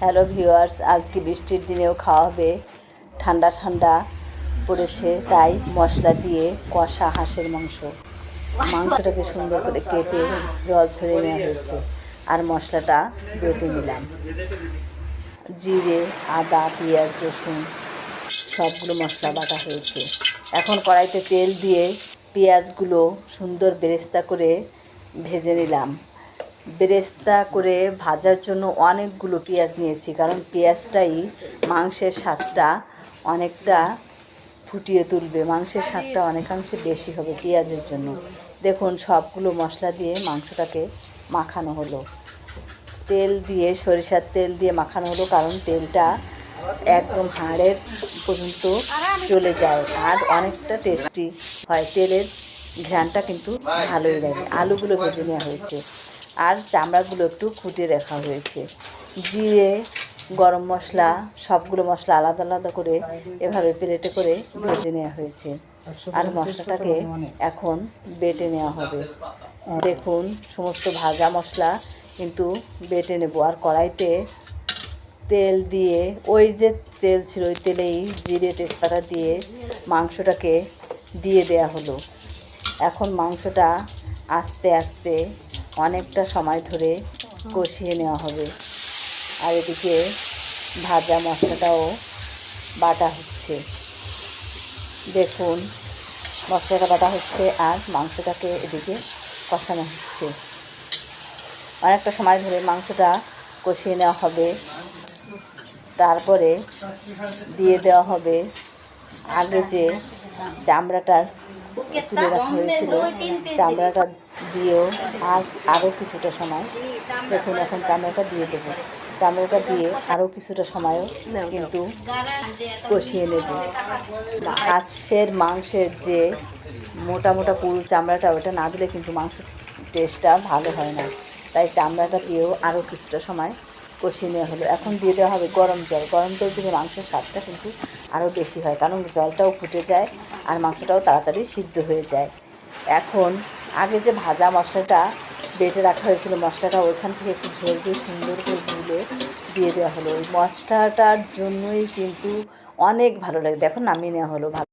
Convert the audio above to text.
Hello viewers, আজকে বৃষ্টির দিনেও খাওয়া হবে। ঠান্ডা ঠান্ডা পড়েছে, তাই মশলা দিয়ে কষা হাঁসের মাংসটাকে সুন্দর করে কেটে জল ঝরিয়ে নেওয়া হয়েছে। আর মশলাটা বেটে নিলাম। জিরে, আদা, পেঁয়াজ, রসুন সবগুলো মশলা বাটা হয়েছে। এখন কড়াইতে তেল দিয়ে পেঁয়াজগুলো সুন্দর বেরেস্তা করে ভেজে নিলাম। বেরেস্তা করে ভাজার জন্য অনেকগুলো পেঁয়াজ নিয়েছি, কারণ পেঁয়াজটাই মাংসের স্বাদটা অনেকটা ফুটিয়ে তুলবে। মাংসের স্বাদটা অনেকাংশে বেশি হবে পেঁয়াজের জন্য। দেখুন, সবগুলো মশলা দিয়ে মাংসটাকে মাখানো হলো। তেল দিয়ে, সরিষার তেল দিয়ে মাখানো হলো, কারণ তেলটা একদম হাড়ের পর্যন্ত চলে যায় আর অনেকটা টেস্টি হয়। তেলের ঘ্রাণটা কিন্তু ভালোই লাগে। আলুগুলো ভেজে নেওয়া হয়েছে আর চামড়াগুলো একটু ফুটিয়ে রাখা হয়েছে। জিরে, গরম মশলা সবগুলো মশলা আলাদা আলাদা করে এভাবে প্লেটে করে ভেজে নেওয়া হয়েছে। আর মশলাটাকে এখন বেটে নেওয়া হবে। দেখুন, সমস্ত ভাজা মশলা কিন্তু বেটে নেব। আর কড়াইতে তেল দিয়ে, ওই যে তেল ছিল ওই তেলেই জিরে তেজপাতা দিয়ে মাংসটাকে দিয়ে দেয়া হলো। এখন মাংসটা আস্তে আস্তে অনেকটা সময় ধরে কষিয়ে নেওয়া হবে। আর এদিকে ভাজা মশলাটাও বাটা হচ্ছে। দেখুন, মশলাটা বাটা হচ্ছে আর মাংসটাকে এদিকে কষানো হচ্ছে। অনেকটা সময় ধরে মাংসটা কষিয়ে নেওয়া হবে। তারপরে দিয়ে দেওয়া হবে আগে যে চামড়াটা তুলে রাখা হয়েছিল, চামড়াটা দিয়েও আরও কিছুটা সময়। দেখুন, এখন চামড়াটা দিয়ে দেবো। চামড়াটা দিয়ে আরও কিছুটা সময়ও কিন্তু কষিয়ে নেব। হাঁসের মাংসের যে মোটা মোটা পুরো চামড়াটা, ওটা না দিলে কিন্তু মাংসের টেস্টটা ভালো হয় না। তাই চামড়াটা দিয়েও আরও কিছুটা সময় কষিয়ে নেওয়া হলো। এখন দিয়ে দেওয়া হবে গরম জল। গরম জল দিলে মাংসের স্বাদটা কিন্তু আরও বেশি হয়, কারণ জলটাও ফুটে যায় আর মাংসটাও তাড়াতাড়ি সিদ্ধ হয়ে যায়। এখন আগে যে ভাজা মশলাটা বেটে রাখা হয়েছিল, মশলাটা ওইখান থেকে একটু ঝোল দিয়ে সুন্দর করে গুলে দিয়ে দেওয়া হলো। ওই মশলাটার জন্যই কিন্তু অনেক ভালো লাগে। দেখুন, নামিয়ে নেওয়া হলো।